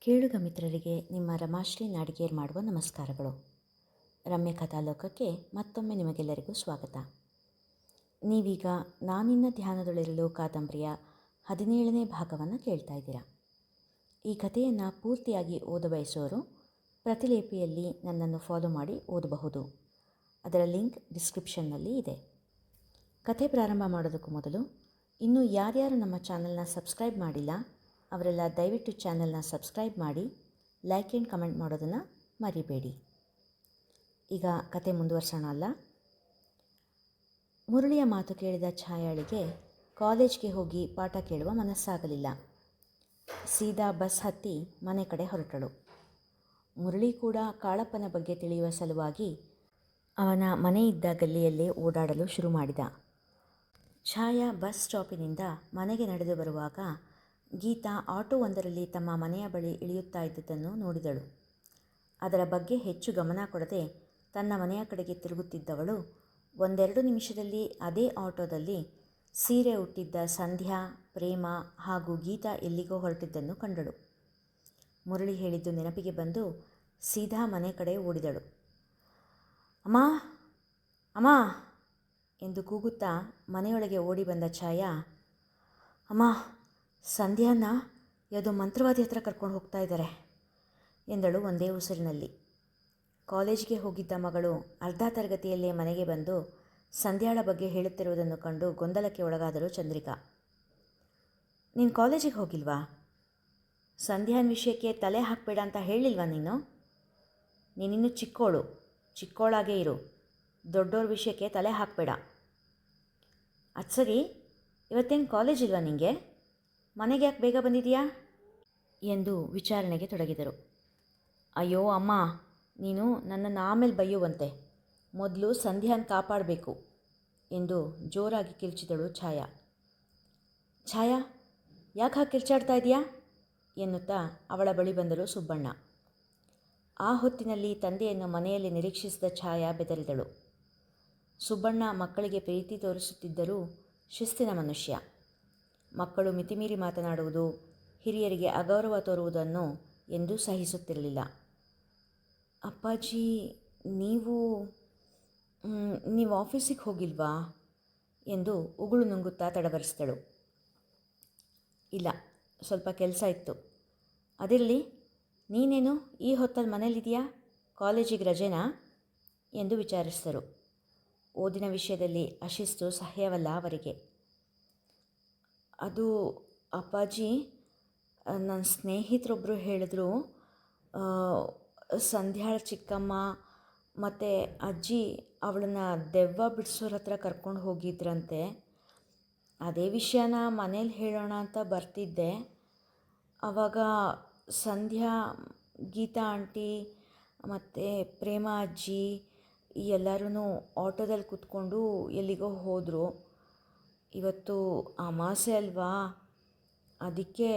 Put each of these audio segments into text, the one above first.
ಕೇಳುಗ ಮಿತ್ರರಿಗೆ ನಿಮ್ಮ ರಮಾಶ್ರೀ ನಾಡಿಗೇರ್ ಮಾಡುವ ನಮಸ್ಕಾರಗಳು. ರಮ್ಯ ಕಥಾಲೋಕಕ್ಕೆ ಮತ್ತೊಮ್ಮೆ ನಿಮಗೆಲ್ಲರಿಗೂ ಸ್ವಾಗತ. ನೀವೀಗ ನಾನಿನ್ನ ಧ್ಯಾನದೊಳಿರಲು ಕಾದಂಬರಿಯ 17ನೇ ಭಾಗವನ್ನು ಕೇಳ್ತಾ ಇದ್ದೀರಾ. ಈ ಕಥೆಯನ್ನು ಪೂರ್ತಿಯಾಗಿ ಓದಬಯಸೋರು ಪ್ರತಿಲೇಪಿಯಲ್ಲಿ ನನ್ನನ್ನು ಫಾಲೋ ಮಾಡಿ ಓದಬಹುದು. ಅದರ ಲಿಂಕ್ ಡಿಸ್ಕ್ರಿಪ್ಷನ್ನಲ್ಲಿ ಇದೆ. ಕಥೆ ಪ್ರಾರಂಭ ಮಾಡೋದಕ್ಕೂ ಮೊದಲು ಇನ್ನೂ ಯಾರ್ಯಾರು ನಮ್ಮ ಚಾನಲ್ನ ಸಬ್ಸ್ಕ್ರೈಬ್ ಮಾಡಿಲ್ಲ ಅವರೆಲ್ಲ ದಯವಿಟ್ಟು ಚಾನಲ್ನ ಸಬ್ಸ್ಕ್ರೈಬ್ ಮಾಡಿ, ಲೈಕ್ ಆ್ಯಂಡ್ ಕಮೆಂಟ್ ಮಾಡೋದನ್ನು ಮರಿಬೇಡಿ. ಈಗ ಕತೆ ಮುಂದುವರ್ಸೋಣ ಅಲ್ಲ. ಮುರಳಿಯ ಮಾತು ಕೇಳಿದ ಛಾಯಾಳಿಗೆ ಕಾಲೇಜ್ಗೆ ಹೋಗಿ ಪಾಠ ಕೇಳುವ ಮನಸ್ಸಾಗಲಿಲ್ಲ. ಸೀದಾ ಬಸ್ ಹತ್ತಿ ಮನೆ ಕಡೆ ಹೊರಟಳು. ಮುರಳಿ ಕೂಡ ಕಾಳಪ್ಪನ ಬಗ್ಗೆ ತಿಳಿಯುವ ಸಲುವಾಗಿ ಅವನ ಮನೆ ಇದ್ದ ಗಲ್ಲಿಯಲ್ಲೇ ಓಡಾಡಲು ಶುರು ಮಾಡಿದ. ಛಾಯಾ ಬಸ್ ಸ್ಟಾಪಿನಿಂದ ಮನೆಗೆ ನಡೆದು ಬರುವಾಗ ಗೀತಾ ಆಟೋವೊಂದರಲ್ಲಿ ತಮ್ಮ ಮನೆಯ ಬಳಿ ಇಳಿಯುತ್ತಾ ಇದ್ದುದನ್ನು ನೋಡಿದಳು. ಅದರ ಬಗ್ಗೆ ಹೆಚ್ಚು ಗಮನ ಕೊಡದೆ ತನ್ನ ಮನೆಯ ಕಡೆಗೆ ತಿರುಗುತ್ತಿದ್ದವಳು ಒಂದೆರಡು ನಿಮಿಷದಲ್ಲಿ ಅದೇ ಆಟೋದಲ್ಲಿ ಸೀರೆ ಉಟ್ಟಿದ್ದ ಸಂಧ್ಯಾ, ಪ್ರೇಮ ಹಾಗೂ ಗೀತಾ ಎಲ್ಲಿಗೋ ಹೊರಟಿದ್ದನ್ನು ಕಂಡಳು. ಮುರಳಿ ಹೇಳಿದ್ದು ನೆನಪಿಗೆ ಬಂದು ಸೀದಾ ಮನೆ ಕಡೆ ಓಡಿದಳು. ಅಮ್ಮ ಅಮ್ಮ ಎಂದು ಕೂಗುತ್ತಾ ಮನೆಯೊಳಗೆ ಓಡಿ ಬಂದ ಛಾಯಾ, ಅಮ್ಮ, ಸಂಧ್ಯಾನ ಯಾವುದೋ ಮಂತ್ರವಾದಿ ಹತ್ರ ಕರ್ಕೊಂಡು ಹೋಗ್ತಾ ಇದ್ದಾರೆ ಎಂದಳು ಒಂದೇ ಉಸಿರಿನಲ್ಲಿ. ಕಾಲೇಜಿಗೆ ಹೋಗಿದ್ದ ಮಗಳು ಅರ್ಧ ತರಗತಿಯಲ್ಲೇ ಮನೆಗೆ ಬಂದು ಸಂಧ್ಯಾಳ ಬಗ್ಗೆ ಹೇಳುತ್ತಿರುವುದನ್ನು ಕಂಡು ಗೊಂದಲಕ್ಕೆ ಒಳಗಾದಳು ಚಂದ್ರಿಕಾ. ನೀನು ಕಾಲೇಜಿಗೆ ಹೋಗಿಲ್ವಾ? ಸಂಧ್ಯಾನ ವಿಷಯಕ್ಕೆ ತಲೆ ಹಾಕಬೇಡ ಅಂತ ಹೇಳಿಲ್ವಾ ನೀನು? ನೀನಿನ್ನೂ ಚಿಕ್ಕೋಳಾಗೇ ಇರು. ದೊಡ್ಡೋರ ವಿಷಯಕ್ಕೆ ತಲೆ ಹಾಕಬೇಡ. ಅದು ಸರಿ, ಇವತ್ತೇನು ಕಾಲೇಜ್ ಇಲ್ವಾ ನಿನಗೆ? ಮನೆಗೆ ಯಾಕೆ ಬೇಗ ಬಂದಿದೆಯಾ ಎಂದು ವಿಚಾರಣೆಗೆ ತೊಡಗಿದರು. ಅಯ್ಯೋ ಅಮ್ಮ, ನೀನು ನನ್ನನ್ನು ಆಮೇಲೆ ಬೈಯುವಂತೆ, ಮೊದಲು ಸಂಧ್ಯಾನ ಕಾಪಾಡಬೇಕು ಎಂದು ಜೋರಾಗಿ ಕಿರ್ಚಿದಳು ಛಾಯಾ. ಛಾಯಾ, ಯಾಕೆ ಹಾಗೆ ಕಿರ್ಚಾಡ್ತಾ ಇದೆಯಾ ಎನ್ನುತ್ತಾ ಅವಳ ಬಳಿ ಬಂದರು ಸುಬ್ಬಣ್ಣ. ಆ ಹೊತ್ತಿನಲ್ಲಿ ತಂದೆಯನ್ನು ಮನೆಯಲ್ಲಿ ನಿರೀಕ್ಷಿಸಿದ ಛಾಯಾ ಬೆದರಿದಳು. ಸುಬ್ಬಣ್ಣ ಮಕ್ಕಳಿಗೆ ಪ್ರೀತಿ ತೋರಿಸುತ್ತಿದ್ದರೂ ಶಿಸ್ತಿನ ಮನುಷ್ಯ. ಮಕ್ಕಳು ಮಿತಿಮೀರಿ ಮಾತನಾಡುವುದು, ಹಿರಿಯರಿಗೆ ಅಗೌರವ ತೋರುವುದನ್ನು ಎಂದೂ ಸಹಿಸುತ್ತಿರಲಿಲ್ಲ. ಅಪ್ಪಾಜಿ, ನೀವು ಆಫೀಸಿಗೆ ಹೋಗಿಲ್ವಾ ಎಂದು ಉಗುಳು ನುಂಗುತ್ತಾ ತಡಬರಿಸಿದಳು. ಇಲ್ಲ, ಸ್ವಲ್ಪ ಕೆಲಸ ಇತ್ತು. ಅದಿರಲಿ, ನೀನೇನು ಈ ಹೊತ್ತಲ್ಲಿ ಮನೇಲಿದೆಯಾ? ಕಾಲೇಜಿಗೆ ರಜೆನಾ ಎಂದು ವಿಚಾರಿಸಿದರು. ಓದಿನ ವಿಷಯದಲ್ಲಿ ಅಶಿಸ್ತು ಸಹ್ಯವಲ್ಲ ಅವರಿಗೆ. ಅದು ಅಪ್ಪಾಜಿ, ನನ್ನ ಸ್ನೇಹಿತರೊಬ್ಬರು ಹೇಳಿದ್ರು, ಸಂಧ್ಯಾಳ ಚಿಕ್ಕಮ್ಮ ಮತ್ತು ಅಜ್ಜಿ ಅವಳನ್ನು ದೆವ್ವ ಬಿಡಿಸೋರ ಹತ್ರ ಕರ್ಕೊಂಡು ಹೋಗಿದ್ರಂತೆ. ಅದೇ ವಿಷಯನ ಮನೇಲಿ ಹೇಳೋಣ ಅಂತ ಬರ್ತಿದ್ದೆ. ಆವಾಗ ಸಂಧ್ಯಾ, ಗೀತಾ ಆಂಟಿ ಮತ್ತು ಪ್ರೇಮ ಅಜ್ಜಿ ಎಲ್ಲರೂ ಆಟೋದಲ್ಲಿ ಕೂತ್ಕೊಂಡು ಎಲ್ಲಿಗೋ ಹೋದರು. ಇವತ್ತು ಅಮಾವಾಸ್ಯೆ ಅಲ್ವಾ, ಅದಕ್ಕೆ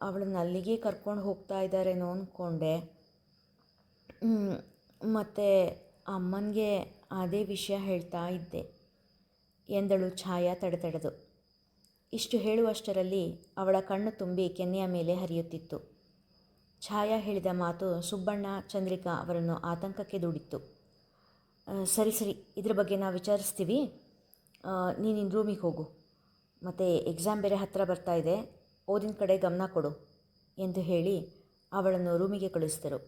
ಅವಳನ್ನ ಅಲ್ಲಿಗೆ ಕರ್ಕೊಂಡು ಹೋಗ್ತಾ ಇದ್ದಾರೇನೋ ಅಂದ್ಕೊಂಡೆ. ಮತ್ತು ಅಮ್ಮನಿಗೆ ಅದೇ ವಿಷಯ ಹೇಳ್ತಾ ಇದ್ದೆ ಎಂದಳು ಛಾಯಾ ತಡೆದು. ಇಷ್ಟು ಹೇಳುವಷ್ಟರಲ್ಲಿ ಅವಳ ಕಣ್ಣು ತುಂಬಿ ಕೆನ್ನೆಯ ಮೇಲೆ ಹರಿಯುತ್ತಿತ್ತು. ಛಾಯಾ ಹೇಳಿದ ಮಾತು ಸುಬ್ಬಣ್ಣ, ಚಂದ್ರಿಕಾ ಅವರನ್ನು ಆತಂಕಕ್ಕೆ ದೂಡಿತ್ತು. ಸರಿ, ಇದ್ರ ಬಗ್ಗೆ ನಾವು ವಿಚಾರಿಸ್ತೀವಿ. ನೀನು ನಿನ್ನ ರೂಮಿಗೆ ಹೋಗು. ಮತ್ತು ಎಕ್ಸಾಮ್ ಬೇರೆ ಹತ್ತಿರ ಬರ್ತಾ ಇದೆ, ಓದಿನ ಕಡೆ ಗಮನ ಕೊಡು ಎಂದು ಹೇಳಿ ಅವಳನ್ನು ರೂಮಿಗೆ ಕಳಿಸಿದರು.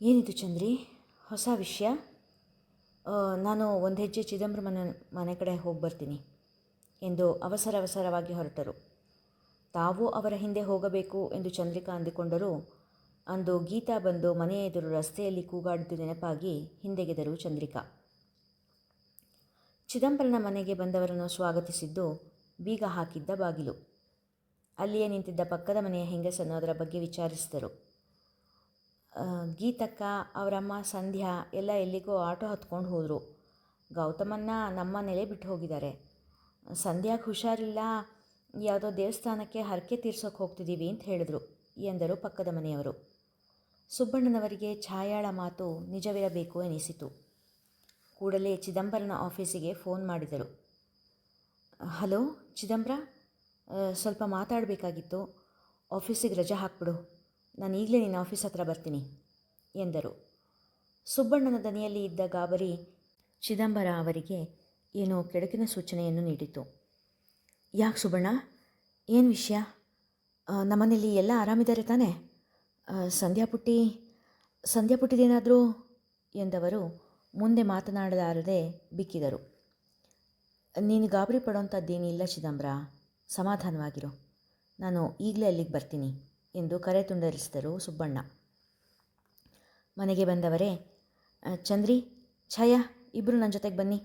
ಏನಿದು ಚಂದ್ರಿ, ಹೊಸ ವಿಷಯ? ನಾನು ಒಂದು ಹೆಜ್ಜೆ ಚಿದಂಬರಮನ ಮನೆ ಕಡೆ ಹೋಗಿ ಬರ್ತೀನಿ ಎಂದು ಅವಸರವಾಗಿ ಹೊರಟರು. ತಾವು ಅವರ ಹಿಂದೆ ಹೋಗಬೇಕು ಎಂದು ಚಂದ್ರಿಕಾ ಅಂದುಕೊಂಡರೂ ಅಂದು ಗೀತಾ ಬಂದು ಮನೆಯ ಎದುರು ರಸ್ತೆಯಲ್ಲಿ ಕೂಗಾಡಿದ್ದು ನೆನಪಾಗಿ ಹಿಂದೆಗೆದರು ಚಂದ್ರಿಕಾ. ಚಿದಂಬರನ ಮನೆಗೆ ಬಂದವರನ್ನು ಸ್ವಾಗತಿಸಿದ್ದು ಬೀಗ ಹಾಕಿದ್ದ ಬಾಗಿಲು. ಅಲ್ಲಿಯೇ ನಿಂತಿದ್ದ ಪಕ್ಕದ ಮನೆಯ ಹೆಂಗಸನ್ನು ಅದರ ಬಗ್ಗೆ ವಿಚಾರಿಸಿದರು. ಗೀತಕ್ಕ, ಅವರಮ್ಮ ಸಂಧ್ಯಾ ಎಲ್ಲ ಎಲ್ಲಿಗೋ ಆಟೋ ಹತ್ಕೊಂಡು ಹೋದರು. ಗೌತಮನ್ನ ನಮ್ಮ ಮನೇಲೇ ಬಿಟ್ಟು ಹೋಗಿದ್ದಾರೆ. ಸಂಧ್ಯಾಗೆ ಹುಷಾರಿಲ್ಲ, ಯಾವುದೋ ದೇವಸ್ಥಾನಕ್ಕೆ ಹರಕೆ ತೀರ್ಸೋಕೆ ಹೋಗ್ತಿದ್ದೀವಿ ಅಂತ ಹೇಳಿದ್ರು ಎಂದರು ಪಕ್ಕದ ಮನೆಯವರು. ಸುಬ್ಬಣ್ಣನವರಿಗೆ ಛಾಯಾಳ ಮಾತು ನಿಜವಿರಬೇಕು ಎನಿಸಿತು. ಕೂಡಲೇ ಚಿದಂಬರನ ಆಫೀಸಿಗೆ ಫೋನ್ ಮಾಡಿದರು. ಹಲೋ ಚಿದಂಬರ, ಸ್ವಲ್ಪ ಮಾತಾಡಬೇಕಾಗಿತ್ತು. ಆಫೀಸಿಗೆ ರಜೆ ಹಾಕ್ಬಿಡು, ನಾನು ಈಗಲೇ ನಿನ್ನ ಆಫೀಸ್ ಹತ್ರ ಬರ್ತೀನಿ ಎಂದರು. ಸುಬ್ಬಣ್ಣನ ದನಿಯಲ್ಲಿ ಇದ್ದ ಗಾಬರಿ ಚಿದಂಬರ ಅವರಿಗೆ ಏನೋ ಕೆಡುಕಿನ ಸೂಚನೆಯನ್ನು ನೀಡಿತು. ಯಾಕೆ ಸುಬ್ಬಣ್ಣ, ಏನು ವಿಷಯ? ನಮ್ಮನೇಲಿ ಎಲ್ಲ ಆರಾಮಿದ್ದಾರೆ ತಾನೇ? ಸಂಧ್ಯಾಪುಟ್ಟಿದೇನಾದರೂ ಎಂದವರು ಮುಂದೆ ಮಾತನಾಡಲಾರದೆ ಬಿಕ್ಕಿದರು. ನೀನು ಗಾಬರಿ ಪಡೋಂಥದ್ದೇನಿಲ್ಲ ಚಿದಂಬರ, ಸಮಾಧಾನವಾಗಿರು, ನಾನು ಈಗಲೇ ಅಲ್ಲಿಗೆ ಬರ್ತೀನಿ ಎಂದು ಕರೆ ತುಂಡರಿಸಿದರು ಸುಬ್ಬಣ್ಣ. ಮನೆಗೆ ಬಂದವರೇ, ಚಂದ್ರಿ, ಛಾಯಾ ಇಬ್ಬರು ನನ್ನ ಜೊತೆಗೆ ಬನ್ನಿ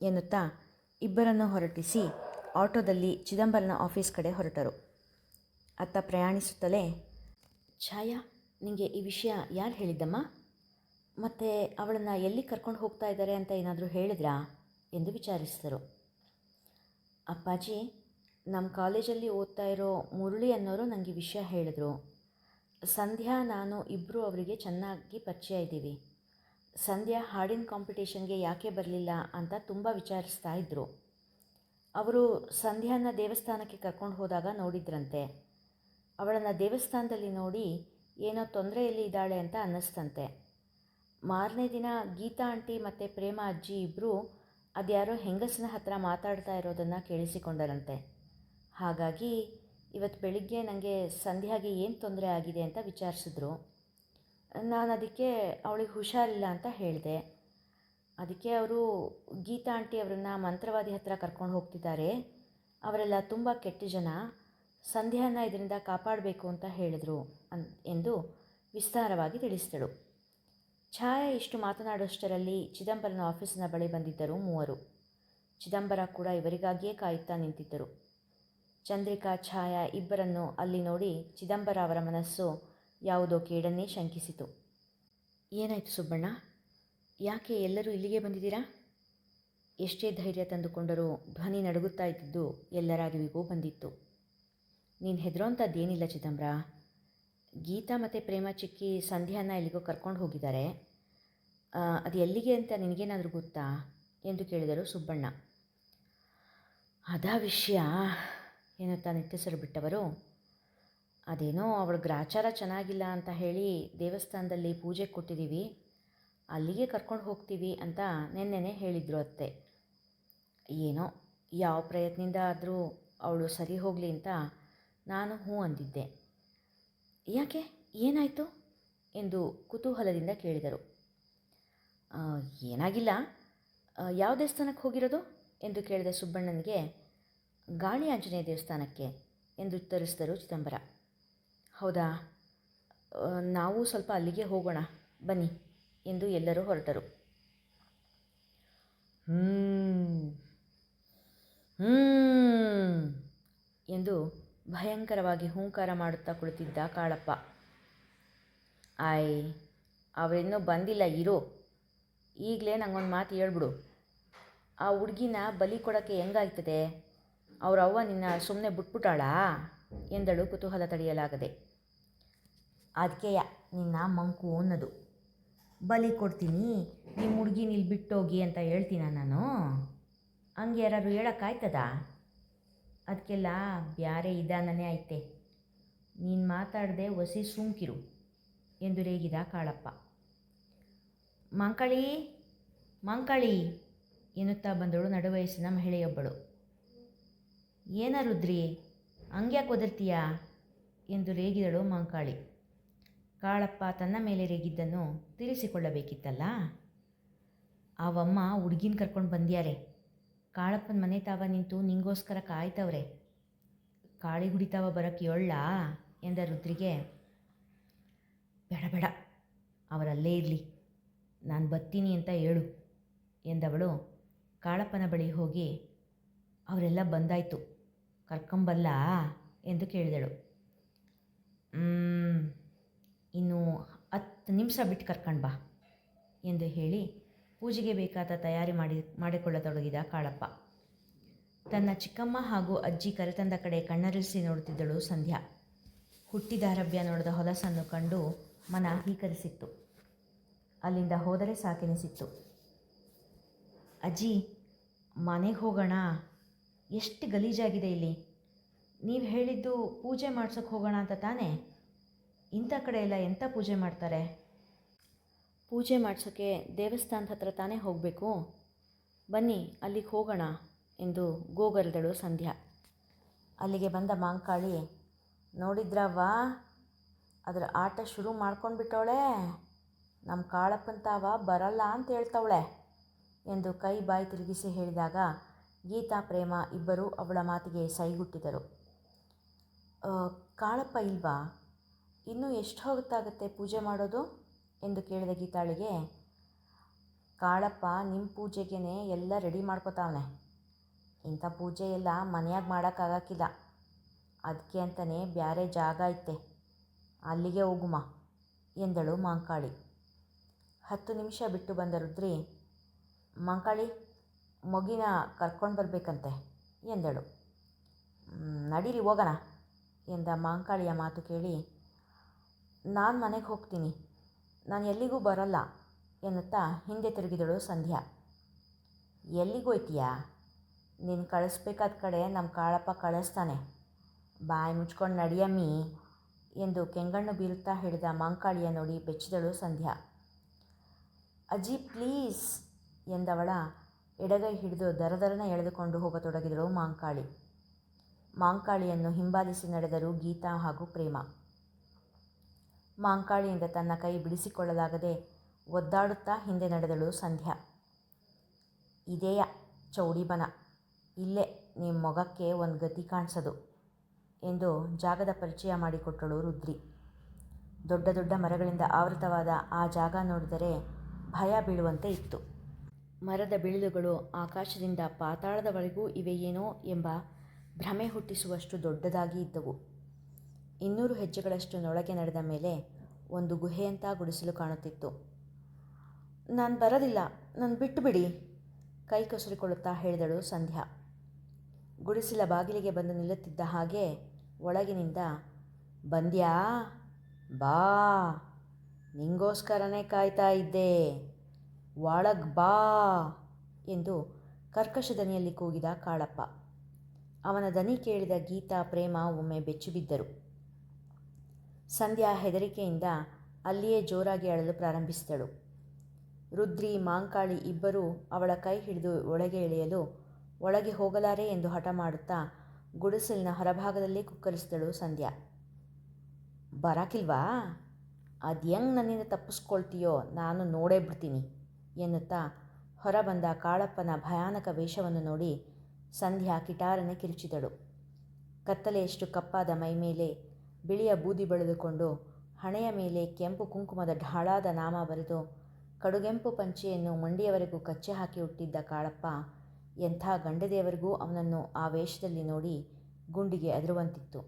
ಎನ್ನುತ್ತಾ ಇಬ್ಬರನ್ನು ಹೊರಟಿಸಿ ಆಟೋದಲ್ಲಿ ಚಿದಂಬರನ ಆಫೀಸ್ ಕಡೆ ಹೊರಟರು. ಅತ್ತ ಪ್ರಯಾಣಿಸುತ್ತಲೇ, ಛಾಯಾ, ನಿಮಗೆ ಈ ವಿಷಯ ಯಾರು ಹೇಳಿದ್ದಮ್ಮ? ಮತ್ತು ಅವಳನ್ನು ಎಲ್ಲಿ ಕರ್ಕೊಂಡು ಹೋಗ್ತಾ ಇದ್ದಾರೆ ಅಂತ ಏನಾದರೂ ಹೇಳಿದ್ರಾ ಎಂದು ವಿಚಾರಿಸಿದರು. ಅಪ್ಪಾಜಿ, ನಮ್ಮ ಕಾಲೇಜಲ್ಲಿ ಓದ್ತಾ ಇರೋ ಮುರಳಿ ಅನ್ನೋರು ನನಗೆ ವಿಷಯ ಹೇಳಿದ್ರು. ಸಂಧ್ಯಾ ನಾನು ಇಬ್ಬರು ಅವರಿಗೆ ಚೆನ್ನಾಗಿ ಪರಿಚಯ ಇದ್ದೀವಿ. ಸಂಧ್ಯಾ ಹಾಡಿನ ಕಾಂಪಿಟೇಷನ್ಗೆ ಯಾಕೆ ಬರಲಿಲ್ಲ ಅಂತ ತುಂಬ ವಿಚಾರಿಸ್ತಾ ಇದ್ದರು. ಅವರು ಸಂಧ್ಯಾನ ದೇವಸ್ಥಾನಕ್ಕೆ ಕರ್ಕೊಂಡು ಹೋದಾಗ ನೋಡಿದ್ರಂತೆ. ಅವಳನ್ನು ದೇವಸ್ಥಾನದಲ್ಲಿ ನೋಡಿ ಏನೋ ತೊಂದರೆಯಲ್ಲಿ ಇದ್ದಾಳೆ ಅಂತ ಅನ್ನಿಸ್ತಂತೆ. ಮಾರನೇ ದಿನ ಗೀತಾ ಆಂಟಿ ಮತ್ತು ಪ್ರೇಮ ಅಜ್ಜಿ ಇಬ್ಬರು ಅದ್ಯಾರೋ ಹೆಂಗಸಿನ ಹತ್ರ ಮಾತಾಡ್ತಾ ಇರೋದನ್ನು ಕೇಳಿಸಿಕೊಂಡರಂತೆ. ಹಾಗಾಗಿ ಇವತ್ತು ಬೆಳಿಗ್ಗೆ ನನಗೆ ಸಂಧ್ಯಾಗೆ ಏನು ತೊಂದರೆ ಆಗಿದೆ ಅಂತ ವಿಚಾರಿಸಿದ್ರು. ನಾನು ಅದಕ್ಕೆ ಅವಳಿಗೆ ಹುಷಾರಿಲ್ಲ ಅಂತ ಹೇಳಿದೆ. ಅದಕ್ಕೆ ಅವರು ಗೀತಾ ಆಂಟಿ ಅವರನ್ನು ಮಂತ್ರವಾದಿ ಹತ್ರ ಕರ್ಕೊಂಡು ಹೋಗ್ತಿದ್ದಾರೆ. ಅವರೆಲ್ಲ ತುಂಬ ಕೆಟ್ಟ ಜನ, ಸಂಧ್ಯಾನ ಇದರಿಂದ ಕಾಪಾಡಬೇಕು ಅಂತ ಹೇಳಿದರು ಎಂದು ವಿಸ್ತಾರವಾಗಿ ತಿಳಿಸಿದಳು. ಛಾಯಾ ಇಷ್ಟು ಮಾತನಾಡುವಷ್ಟರಲ್ಲಿ ಚಿದಂಬರನ ಆಫೀಸಿನ ಬಳಿ ಬಂದಿದ್ದರು ಮೂವರು. ಚಿದಂಬರ ಕೂಡ ಇವರಿಗಾಗಿಯೇ ಕಾಯುತ್ತಾ ನಿಂತಿದ್ದರು. ಚಂದ್ರಿಕಾ, ಛಾಯಾ ಇಬ್ಬರನ್ನು ಅಲ್ಲಿ ನೋಡಿ ಚಿದಂಬರ ಅವರ ಮನಸ್ಸು ಯಾವುದೋ ಕೇಡನ್ನೇ ಶಂಕಿಸಿತು. ಏನಾಯಿತು ಸುಬ್ಬಣ್ಣ, ಯಾಕೆ ಎಲ್ಲರೂ ಇಲ್ಲಿಗೆ ಬಂದಿದ್ದೀರಾ? ಎಷ್ಟೇ ಧೈರ್ಯ ತಂದುಕೊಂಡರೂ ಧ್ವನಿ ನಡುಗುತ್ತಾ ಇದ್ದಿದ್ದು ಎಲ್ಲರ ಅರಿವಿಗೂ ಬಂದಿತ್ತು. ನೀನು ಹೆದರೋಂಥದ್ದೇನಿಲ್ಲ ಚಿದಂಬರ. ಗೀತಾ ಮತ್ತು ಪ್ರೇಮ ಚಿಕ್ಕಿ ಸಂಧ್ಯಾನ ಎಲ್ಲಿಗೋ ಕರ್ಕೊಂಡು ಹೋಗಿದ್ದಾರೆ. ಅದು ಎಲ್ಲಿಗೆ ಅಂತ ನಿನಗೇನಾದರೂ ಗೊತ್ತಾ ಎಂದು ಕೇಳಿದರು ಸುಬ್ಬಣ್ಣ. ಅದಾ ವಿಷಯ ಎನ್ನುತ್ತಾ ನಿಟ್ಟುಸಿರು ಬಿಟ್ಟವರು, ಅದೇನೋ ಅವಳ ಗ್ರಾಚಾರ ಚೆನ್ನಾಗಿಲ್ಲ ಅಂತ ಹೇಳಿ ದೇವಸ್ಥಾನದಲ್ಲಿ ಪೂಜೆ ಕೊಟ್ಟಿದ್ದೀವಿ, ಅಲ್ಲಿಗೆ ಕರ್ಕೊಂಡು ಹೋಗ್ತೀವಿ ಅಂತ ನೆನ್ನೆನೇ ಹೇಳಿದರು ಅತ್ತೆ. ಏನೋ ಯಾವ ಪ್ರಯತ್ನದಿಂದ ಆದರೂ ಅವಳು ಸರಿ ಹೋಗಲಿ ಅಂತ ನಾನು ಹ್ಞೂ ಅಂದಿದ್ದೆ. ಯಾಕೆ, ಏನಾಯಿತು ಎಂದು ಕುತೂಹಲದಿಂದ ಕೇಳಿದರು. ಏನಾಗಿಲ್ಲ. ಯಾವ ದೇವಸ್ಥಾನಕ್ಕೆ ಹೋಗಿರೋದು ಎಂದು ಕೇಳಿದ ಸುಬ್ಬಣ್ಣನಿಗೆ ಗಾಳಿ ಆಂಜನೇಯ ದೇವಸ್ಥಾನಕ್ಕೆ ಎಂದು ಉತ್ತರಿಸಿದರು ಚಿದಂಬರ. ಹೌದಾ, ನಾವು ಸ್ವಲ್ಪ ಅಲ್ಲಿಗೆ ಹೋಗೋಣ ಬನ್ನಿ ಎಂದು ಎಲ್ಲರೂ ಹೊರಟರು. ಎಂದು ಭಯಂಕರವಾಗಿ ಹೂಂಕಾರ ಮಾಡುತ್ತಾ ಕುಳಿತಿದ್ದ ಕಾಳಪ್ಪ. ಅವರಿನ್ನೂ ಬಂದಿಲ್ಲ ಇರು, ಈಗಲೇ ನಂಗೊಂದು ಮಾತು ಹೇಳ್ಬಿಡು. ಆ ಹುಡುಗಿನ ಬಲಿ ಕೊಡೋಕ್ಕೆ ಹೆಂಗಾಯ್ತದೆ? ಅವರವ್ವ ನಿನ್ನ ಸುಮ್ಮನೆ ಬಿಟ್ಬಿಟ್ಟಾಳಾ ಎಂದಳು ಕುತೂಹಲ ತಡೆಯಲಾಗದೆ. ಅದಕ್ಕೆಯ ನಿನ್ನ ಮಂಕು ಅನ್ನೋದು. ಬಲಿ ಕೊಡ್ತೀನಿ, ನಿಮ್ಮ ಹುಡುಗಿನ ಇಲ್ಲಿ ಬಿಟ್ಟೋಗಿ ಅಂತ ಹೇಳ್ತೀನ ನಾನು? ಹಂಗೆ ಯಾರು ಹೇಳೋಕ್ಕಾಯ್ತದ? ಅದಕ್ಕೆಲ್ಲ ಬ್ಯಾರೆ ಇದಾನೇ ಐತೆ. ನೀನು ಮಾತಾಡದೆ ಒಸಿ ಸುಮ್ಕಿರು ಎಂದು ರೇಗಿದ ಕಾಳಪ್ಪ. ಮಂಕಳಿ ಎನ್ನುತ್ತಾ ಬಂದಳು ನಡುವಯಸ್ಸಿನ ಮಹಿಳೆಯೊಬ್ಬಳು. ಏನ ರುದ್ರಿ, ಹಂಗ್ಯಾಕೆ ಒದರ್ತೀಯಾ ಎಂದು ರೇಗಿದಳು ಮಂಕಾಳಿ. ಕಾಳಪ್ಪ ತನ್ನ ಮೇಲೆ ರೇಗಿದ್ದನ್ನು ತೀರಿಸಿಕೊಳ್ಳಬೇಕಿತ್ತಲ್ಲ. ಅವಮ್ಮ ಹುಡುಗಿನ ಕರ್ಕೊಂಡು ಬಂದ್ಯಾರೆ. ಕಾಳಪ್ಪನ ಮನೆ ತಾವ ನಿಂತು ನಿಂಗೋಸ್ಕರ ಕಾಯ್ತವ್ರೆ. ಕಾಳಿ ಗುಡಿತಾವ ಬರೋಕ್ಕೆ ಹೇಳಾ ಎಂದ ರುದ್ರಿಗೆ. ಬೇಡ, ಅವರಲ್ಲೇ ಇರಲಿ, ನಾನು ಬರ್ತೀನಿ ಅಂತ ಹೇಳು ಎಂದವಳು ಕಾಳಪ್ಪನ ಬಳಿ ಹೋಗಿ ಅವರೆಲ್ಲ ಬಂದಾಯಿತು, ಕರ್ಕೊಂಬಲ್ಲ ಎಂದು ಕೇಳಿದಳು. ಇನ್ನು 10 ನಿಮಿಷ ಬಿಟ್ಟು ಕರ್ಕೊಂಡು ಬಾ ಎಂದು ಹೇಳಿ ಪೂಜೆಗೆ ಬೇಕಾದ ತಯಾರಿ ಮಾಡಿಕೊಳ್ಳತೊಡಗಿದ ಕಾಳಪ್ಪ. ತನ್ನ ಚಿಕ್ಕಮ್ಮ ಹಾಗೂ ಅಜ್ಜಿ ಕರೆತಂದ ಕಡೆ ಕಣ್ಣರಿಸಿ ನೋಡುತ್ತಿದ್ದಳು ಸಂಧ್ಯಾ. ಹುಟ್ಟಿದಾರಭ್ಯ ನೋಡಿದ ಹೊಲಸನ್ನು ಕಂಡು ಮನ ಹೀಕರಿಸಿತ್ತು. ಅಲ್ಲಿಂದ ಹೋದರೆ ಸಾಕೆನಿಸಿತ್ತು. ಅಜ್ಜಿ, ಮನೆಗೆ ಹೋಗೋಣ, ಎಷ್ಟು ಗಲೀಜಾಗಿದೆ ಇಲ್ಲಿ. ನೀವು ಹೇಳಿದ್ದು ಪೂಜೆ ಮಾಡ್ಸೋಕ್ಕೆ ಹೋಗೋಣ ಅಂತ ತಾನೇ? ಇಂಥ ಕಡೆ ಎಲ್ಲ ಎಂಥ ಪೂಜೆ ಮಾಡ್ತಾರೆ? ಪೂಜೆ ಮಾಡಿಸೋಕ್ಕೆ ದೇವಸ್ಥಾನದ ಹತ್ರ ತಾನೇ ಹೋಗಬೇಕು. ಬನ್ನಿ ಅಲ್ಲಿಗೆ ಹೋಗೋಣ ಎಂದು ಗೋಗರೆದಳು ಸಂಧ್ಯಾ. ಅಲ್ಲಿಗೆ ಬಂದ ಮಾಂಕಾಳಿ, ನೋಡಿದ್ರವ್ವ, ಅದರ ಆಟ ಶುರು ಮಾಡ್ಕೊಂಡ್ಬಿಟ್ಟವಳೆ. ನಮ್ಮ ಕಾಳಪ್ಪಂತಾವ ಬರಲ್ಲ ಅಂತ ಹೇಳ್ತವಳೆ ಎಂದು ಕೈ ಬಾಯಿ ತಿರುಗಿಸಿ ಹೇಳಿದಾಗ ಗೀತಾ ಪ್ರೇಮ ಇಬ್ಬರೂ ಅವಳ ಮಾತಿಗೆ ಸೈಗುಟ್ಟಿದರು. ಕಾಳಪ್ಪ ಇಲ್ವಾ? ಇನ್ನೂ ಎಷ್ಟು ಹೊತ್ತಾಗುತ್ತೆ ಪೂಜೆ ಮಾಡೋದು ಎಂದು ಕೇಳಿದ ಗೀತಾಳಿಗೆ, ಕಾಳಪ್ಪ ನಿಮ್ಮ ಪೂಜೆಗೇ ಎಲ್ಲ ರೆಡಿ ಮಾಡ್ಕೋತಾವನೆ. ಇಂಥ ಪೂಜೆ ಎಲ್ಲ ಮನೆಯಾಗ ಮಾಡೋಕ್ಕಾಗಕ್ಕಿಲ್ಲ. ಅದಕ್ಕೆ ಅಂತಲೇ ಬೇರೆ ಜಾಗ ಐತೆ, ಅಲ್ಲಿಗೆ ಹೋಗುಮ ಎಂದಳು ಮಾಂಕಾಳಿ. 10 ನಿಮಿಷ ಬಿಟ್ಟು ಬಂದ ರುದ್ರಿ, ಮಾಂಕಾಳಿ ಮಗಿನ ಕರ್ಕೊಂಡು ಬರಬೇಕಂತೆ ಎಂದಳು. ನಡೀರಿ ಹೋಗೋಣ ಎಂದ ಮಾಂಕಾಳಿಯ ಮಾತು ಕೇಳಿ, ನಾನು ಮನೆಗೆ ಹೋಗ್ತೀನಿ, ನಾನು ಎಲ್ಲಿಗೂ ಬರಲ್ಲ ಎನ್ನುತ್ತಾ ಹಿಂದೆ ತಿರುಗಿದಳು ಸಂಧ್ಯಾ. ಎಲ್ಲಿಗೋಯ್ತೀಯಾ? ನೀನು ಕಳಿಸ್ಬೇಕಾದ ಕಡೆ ನಮ್ಮ ಕಾಳಪ್ಪ ಕಳಿಸ್ತಾನೆ, ಬಾಯಿ ಮುಚ್ಕೊಂಡು ನಡಿಯಮ್ಮಿ ಎಂದು ಕೆಂಗಣ್ಣು ಬೀರುತ್ತಾ ಹೇಳಿದ ಮಾಂಕಾಳಿಯ ನೋಡಿ ಬೆಚ್ಚಿದಳು ಸಂಧ್ಯಾ. ಅಜ್ಜಿ ಪ್ಲೀಸ್ ಎಂದವಳ ಎಡಗೈ ಹಿಡಿದು ದರದರನೆ ಎಳೆದುಕೊಂಡು ಹೋಗತೊಡಗಿದಳು ಮಾಂಕಾಳಿ. ಮಾಂಕಾಳಿಯನ್ನು ಹಿಂಬಾಲಿಸಿ ನಡೆದರು ಗೀತಾ ಹಾಗೂ ಪ್ರೇಮ. ಮಾಂಕಾಳಿಯಿಂದ ತನ್ನ ಕೈ ಬಿಡಿಸಿಕೊಳ್ಳಲಾಗದೆ ಒದ್ದಾಡುತ್ತಾ ಹಿಂದೆ ನಡೆದಳು ಸಂಧ್ಯಾ. ಇದೇಯ ಚೌಡಿಬನ, ಇಲ್ಲೇ ನಿಮ್ಮ ಮೊಗಕ್ಕೆ ಒಂದು ಗತಿ ಕಾಣಿಸೋದು ಎಂದು ಜಾಗದ ಪರಿಚಯ ಮಾಡಿಕೊಟ್ಟಳು ರುದ್ರಿ. ದೊಡ್ಡ ದೊಡ್ಡ ಮರಗಳಿಂದ ಆವೃತವಾದ ಆ ಜಾಗ ನೋಡಿದರೆ ಭಯ ಬೀಳುವಂತೆ ಇತ್ತು. ಮರದ ಬಿಳಿಲುಗಳು ಆಕಾಶದಿಂದ ಪಾತಾಳದವರೆಗೂ ಇವೆಯೇನೋ ಎಂಬ ಭ್ರಮೆ ಹುಟ್ಟಿಸುವಷ್ಟು ದೊಡ್ಡದಾಗಿ ಇದ್ದವು. 200 ಹೆಜ್ಜೆಗಳಷ್ಟು ನೊಳಗೆ ನಡೆದ ಮೇಲೆ ಒಂದು ಗುಹೆಯಂಥ ಗುಡಿಸಲು ಕಾಣುತ್ತಿತ್ತು. ನಾನು ಬರೋದಿಲ್ಲ, ನಾನು ಬಿಟ್ಟು ಬಿಡಿ, ಕೈ ಕೊಸರಿಕೊಳ್ಳುತ್ತಾ ಹೇಳಿದಳು ಸಂಧ್ಯಾ. ಗುಡಿಸಲ ಬಾಗಿಲಿಗೆ ಬಂದು ನಿಲ್ಲುತ್ತಿದ್ದ ಹಾಗೆ ಒಳಗಿನಿಂದ, ಬಂದ್ಯಾ? ಬಾ, ನಿಂಗೋಸ್ಕರನೇ ಕಾಯ್ತಾ ಇದ್ದೆ, ಒಳಗೆ ಬಾ ಎಂದು ಕರ್ಕಶ ದನಿಯಲ್ಲಿ ಕೂಗಿದ ಕಾಳಪ್ಪ. ಅವನ ದನಿ ಕೇಳಿದ ಗೀತಾ ಪ್ರೇಮ ಒಮ್ಮೆ ಬೆಚ್ಚಿಬಿದ್ದರು. ಸಂಧ್ಯಾ ಹೆದರಿಕೆಯಿಂದ ಅಲ್ಲಿಯೇ ಜೋರಾಗಿ ಅಳಲು ಪ್ರಾರಂಭಿಸಿದಳು. ರುದ್ರಿ ಮಾಂಕಾಳಿ ಇಬ್ಬರೂ ಅವಳ ಕೈ ಹಿಡಿದು ಒಳಗೆ ಎಳೆಯಲು ಒಳಗೆ ಹೋಗಲಾರೆ ಎಂದು ಹಠ ಮಾಡುತ್ತಾ ಗುಡಿಸಲಿನ ಹೊರಭಾಗದಲ್ಲೇ ಕುಕ್ಕರಿಸಿದಳು ಸಂಧ್ಯಾ. ಬರಾಕಿಲ್ವಾ? ಅದು ಹೆಂಗೆ ನನ್ನಿಂದ ತಪ್ಪಿಸ್ಕೊಳ್ತೀಯೋ ನಾನು ನೋಡೇ ಬಿಡ್ತೀನಿ ಎನ್ನುತ್ತಾ ಹೊರಬಂದ ಕಾಳಪ್ಪನ ಭಯಾನಕ ವೇಷವನ್ನು ನೋಡಿ ಸಂಧ್ಯಾ ಕಿಟಾರನೆ ಕಿರುಚಿದಳು. ಕತ್ತಲೆಯಷ್ಟು ಕಪ್ಪಾದ ಮೈಮೇಲೆ ಬಿಳಿಯ ಬೂದಿ ಬಳಿದುಕೊಂಡು ಹಣೆಯ ಮೇಲೆ ಕೆಂಪು ಕುಂಕುಮದ ಢಾಳಾದ ನಾಮ ಬರೆದು ಕಡುಗೆಂಪು ಪಂಚೆಯನ್ನು ಮಂಡಿಯವರೆಗೂ ಕಚ್ಚೆ ಹಾಕಿ ಹುಟ್ಟಿದ್ದ ಕಾಳಪ್ಪ ಎಂಥ ಗಂಡದೇವರಿಗೂ ಅವನನ್ನು ಆ ವೇಷದಲ್ಲಿ ನೋಡಿ ಗುಂಡಿಗೆ ಅದರುವಂತಿತ್ತು.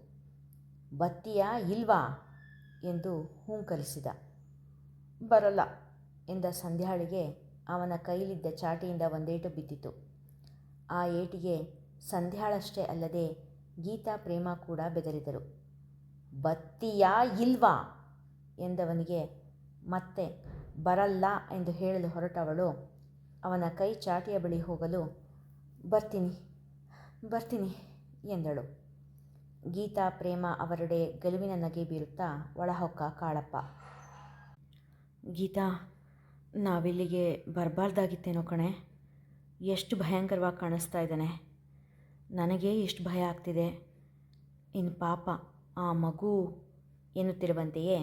ಬತ್ತೀಯಾ ಇಲ್ವಾ ಎಂದು ಹೂಂಕರಿಸಿದ. ಬರಲ್ಲ ಎಂದ ಸಂಧ್ಯಾಳಿಗೆ ಅವನ ಕೈಲಿದ್ದ ಚಾಟಿಯಿಂದ ಒಂದೇಟು ಬಿದ್ದಿತು. ಆ ಏಟಿಗೆ ಸಂಧ್ಯಾಳಷ್ಟೇ ಅಲ್ಲದೆ ಗೀತಾ ಪ್ರೇಮ ಕೂಡ ಬೆದರಿದರು. ಬತ್ತೀಯಾ ಇಲ್ವಾ ಎಂದವನಿಗೆ ಮತ್ತೆ ಬರಲ್ಲ ಎಂದು ಹೇಳಲು ಹೊರಟವಳು ಅವನ ಕೈ ಚಾಟಿಯ ಬಳಿ ಹೋಗಲು ಬರ್ತೀನಿ ಬರ್ತೀನಿ ಎಂದಳು. ಗೀತಾ ಪ್ರೇಮ ಅವರೆಡೆ ಗೆಲುವಿನ ನಗೆ ಬೀರುತ್ತಾ ಒಳಹೊಕ್ಕ ಕಾಳಪ್ಪ. ಗೀತಾ, ನಾವಿಲ್ಲಿಗೆ ಬರಬಾರ್ದಾಗಿತ್ತೇನೋ ಕಣೆ, ಎಷ್ಟು ಭಯಂಕರವಾಗಿ ಕಾಣಿಸ್ತಾ ಇದ್ದಾನೆ, ನನಗೇ ಎಷ್ಟು ಭಯ ಆಗ್ತಿದೆ. ಇನ್ನು ಪಾಪ ಆ ಮಗು ಎನ್ನುತ್ತಿರುವಂತೆಯೇ,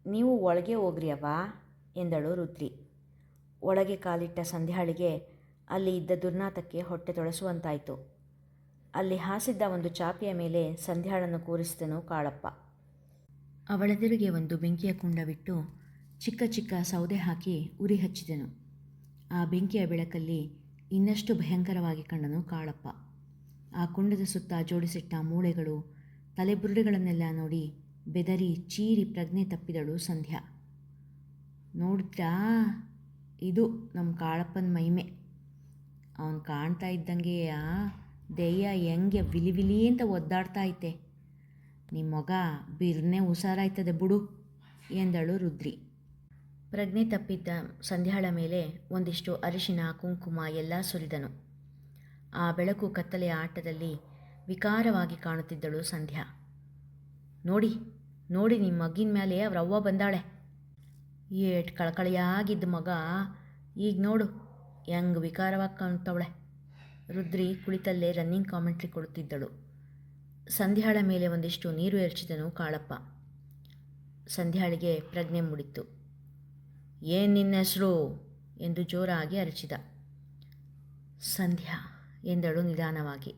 ನೀವು ಒಳಗೆ ಹೋಗ್ರಿ ಅವ್ವ ಎಂದಳು ರುದ್ರಿ. ಒಳಗೆ ಕಾಲಿಟ್ಟ ಸಂಧ್ಯಾಳಿಗೆ ಅಲ್ಲಿ ಇದ್ದ ದುರ್ನಾತಕ್ಕೆ ಹೊಟ್ಟೆ ತೊಳಸುವಂತಾಯಿತು. ಅಲ್ಲಿ ಹಾಸಿದ್ದ ಒಂದು ಚಾಪೆಯ ಮೇಲೆ ಸಂಧ್ಯಾಳನ್ನು ಕೂರಿಸಿದನು ಕಾಳಪ್ಪ. ಅವಳೆದುರಿಗೆ ಒಂದು ಬೆಂಕಿಯ ಕುಂಡವಿಟ್ಟು ಚಿಕ್ಕ ಚಿಕ್ಕ ಸೌದೆ ಹಾಕಿ ಉರಿ ಹಚ್ಚಿದನು. ಆ ಬೆಂಕಿಯ ಬೆಳಕಲ್ಲಿ ಇನ್ನಷ್ಟು ಭಯಂಕರವಾಗಿ ಕಂಡನು ಕಾಳಪ್ಪ. ಆ ಕುಂಡದ ಸುತ್ತ ಜೋಡಿಸಿಟ್ಟ ಮೂಳೆಗಳು, ತಲೆಬುರುಡೆಗಳನ್ನೆಲ್ಲ ನೋಡಿ ಬೆದರಿ ಚೀರಿ ಪ್ರಜ್ಞೆ ತಪ್ಪಿದಳು ಸಂಧ್ಯಾ. ನೋಡಿದ್ರಾ, ಇದು ನಮ್ಮ ಕಾಳಪ್ಪನ ಮಹಿಮೆ. ಅವನು ಕಾಣ್ತಾ ಇದ್ದಂಗೆಯ ದೆಯ್ಯ ಹೆಂಗೆ ವಿಲಿ ವಿಲಿ ಅಂತ ಒದ್ದಾಡ್ತಾ ಐತೆ. ನಿಮ್ಮ ಮಗ ಬಿರ್ನೆ ಹುಷಾರಾಯ್ತದೆ ಬಿಡು ಎಂದಳು ರುದ್ರಿ. ಪ್ರಜ್ಞೆ ತಪ್ಪಿದ್ದ ಸಂಧ್ಯಾಳ ಮೇಲೆ ಒಂದಿಷ್ಟು ಅರಿಶಿನ ಕುಂಕುಮ ಎಲ್ಲ ಸುರಿದನು. ಆ ಬೆಳಕು ಕತ್ತಲೆಯ ಆಟದಲ್ಲಿ ವಿಕಾರವಾಗಿ ಕಾಣುತ್ತಿದ್ದಳು ಸಂಧ್ಯಾ. ನೋಡಿ ನೋಡಿ ನಿಮ್ಮ ಮಗಿನ ಮೇಲೆ ಅವ್ರ ಅವ್ವ ಬಂದಾಳೆ. ಏಟ್ ಕಳಕಳಿಯಾಗಿದ್ದ ಮಗ ಈಗ ನೋಡು ಹೆಂಗೆ ವಿಕಾರವಾಗಿ ಕಾಣ್ತವಳೆ. ರುದ್ರಿ ಕುಳಿತಲ್ಲೇ ರನ್ನಿಂಗ್ ಕಾಮೆಂಟ್ರಿ ಕೊಡುತ್ತಿದ್ದಳು. ಸಂಧ್ಯಾಳ ಮೇಲೆ ಒಂದಿಷ್ಟು ನೀರು ಎರಚಿದನು ಕಾಳಪ್ಪ. ಸಂಧ್ಯಾಳಿಗೆ ಪ್ರಜ್ಞೆ ಮೂಡಿತ್ತು. ಏನು ನಿನ್ನ ಹೆಸರು ಎಂದು ಜೋರಾಗಿ ಅರಚಿದ. ಸಂಧ್ಯಾ ಎಂದಳು ನಿಧಾನವಾಗಿ.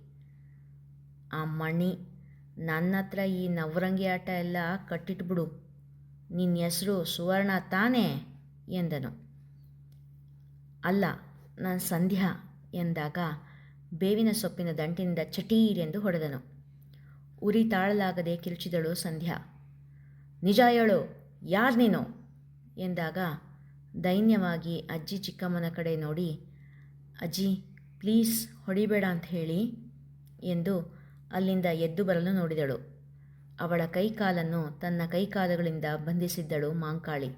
ಆ ಮಣಿ, ನನ್ನ ಹತ್ರ ಈ ನವರಂಗಿ ಆಟ ಎಲ್ಲ ಕಟ್ಟಿಟ್ಬಿಡು. ನಿನ್ನ ಹೆಸರು ಸುವರ್ಣ ತಾನೇ ಎಂದನು. ಅಲ್ಲ, ನಾನು ಸಂಧ್ಯಾ ಎಂದಾಗ ಬೇವಿನ ಸೊಪ್ಪಿನ ದಂಟಿನಿಂದ ಚಟೀರೆಂದು ಹೊಡೆದನು. ಉರಿ ತಾಳಲಾಗದೆ ಕಿರುಚಿದಳು ಸಂಧ್ಯಾ. ನಿಜ ಹೇಳು, ಯಾರು ನೀನು ಎಂದಾಗ ದೈನ್ಯವಾಗಿ ಅಜ್ಜಿ ಚಿಕ್ಕಮ್ಮನ ಕಡೆ ನೋಡಿ, ಅಜ್ಜಿ ಪ್ಲೀಸ್ ಹೊಡಿಬೇಡ ಅಂತ ಹೇಳಿ ಎಂದು ಅಲ್ಲಿಂದ ಎದ್ದು ಬರಲು ನೋಡಿದಳು. ಅವಳ ಕೈಕಾಲನ್ನು ತನ್ನ ಕೈಕಾಲುಗಳಿಂದ ಬಂಧಿಸಿದ್ದಳು ಮಾಂಕಾಳಿ.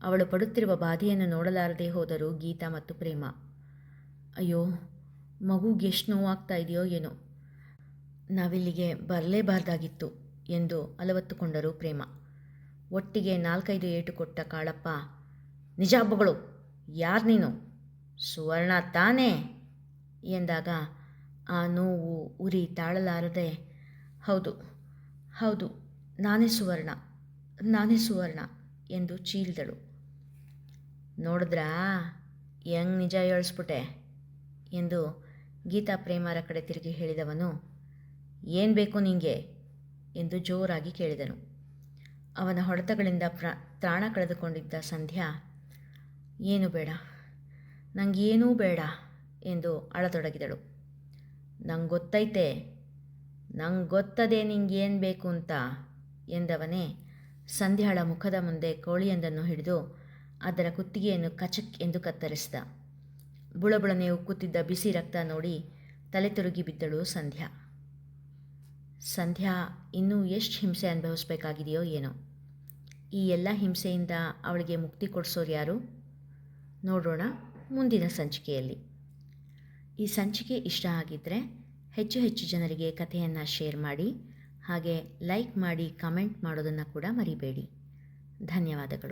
ಅವಳು ಪಡುತ್ತಿರುವ ಬಾಧೆಯನ್ನು ನೋಡಲಾರದೆ ಹೋದರು ಗೀತಾ ಮತ್ತು ಪ್ರೇಮ. ಅಯ್ಯೋ, ಮಗುಗೆ ಎಷ್ಟು ನೋವಾಗ್ತಾ ಇದೆಯೋ ಏನೋ, ನಾವಿಲ್ಲಿಗೆ ಬರಲೇಬಾರ್ದಾಗಿತ್ತು ಎಂದು ಅಲವತ್ತುಕೊಂಡರು ಪ್ರೇಮ. ಒಟ್ಟಿಗೆ 4-5 ಏಟು ಕೊಟ್ಟ ಕಾಳಪ್ಪ, ನಿಜ ಬಗಳು, ಯಾರು ನೀನು? ಸುವರ್ಣ ತಾನೇ ಎಂದಾಗ ಆ ನೋವು ಉರಿ ತಾಳಲಾರದೆ, ಹೌದು ಹೌದು, ನಾನೇ ಸುವರ್ಣ ಎಂದು ಚೀಲ್ದಳು. ನೋಡಿದ್ರಾ ಹೆಂಗೆ ನಿಜ ಹೇಳಿಸ್ಬಿಟ್ಟೆ ಎಂದು ಗೀತಾ ಪ್ರೇಮರ ಕಡೆ ತಿರುಗಿ ಹೇಳಿದವನು, ಏನು ಬೇಕು ನಿಂಗೆ ಎಂದು ಜೋರಾಗಿ ಕೇಳಿದನು. ಅವನ ಹೊಡೆತಗಳಿಂದ ತ್ರಾಣ ಕಳೆದುಕೊಂಡಿದ್ದ ಸಂಧ್ಯಾ, ಏನು ಬೇಡ, ನನಗೇನೂ ಬೇಡ ಎಂದು ಅಳತೊಡಗಿದಳು. ನಂಗೆ ಗೊತ್ತದೇ ನಿಂಗೇನು ಬೇಕು ಅಂತ ಎಂದವನೇ ಸಂಧ್ಯಾಳ ಮುಖದ ಮುಂದೆ ಕೋಳಿಯೊಂದನ್ನು ಹಿಡಿದು ಅದರ ಕುತ್ತಿಗೆಯನ್ನು ಕಚಕ್ ಎಂದು ಕತ್ತರಿಸಿದ. ಬುಳಬುಳನೆ ಉಕ್ಕುತ್ತಿದ್ದ ಬಿಸಿ ರಕ್ತ ನೋಡಿ ತಲೆ ತಿರುಗಿ ಬಿದ್ದಳು ಸಂಧ್ಯಾ. ಸಂಧ್ಯಾ ಇನ್ನೂ ಎಷ್ಟು ಹಿಂಸೆ ಅನುಭವಿಸ್ಬೇಕಾಗಿದೆಯೋ ಏನೋ. ಈ ಎಲ್ಲ ಹಿಂಸೆಯಿಂದ ಅವಳಿಗೆ ಮುಕ್ತಿ ಕೊಡಿಸೋರು ಯಾರು? ನೋಡೋಣ ಮುಂದಿನ ಸಂಚಿಕೆಯಲ್ಲಿ. ಈ ಸಂಚಿಕೆ ಇಷ್ಟ ಆಗಿದ್ದರೆ ಹೆಚ್ಚು ಜನರಿಗೆ ಕಥೆಯನ್ನು ಶೇರ್ ಮಾಡಿ, ಹಾಗೆ ಲೈಕ್ ಮಾಡಿ, ಕಮೆಂಟ್ ಮಾಡೋದನ್ನು ಕೂಡ ಮರಿಬೇಡಿ. ಧನ್ಯವಾದಗಳು.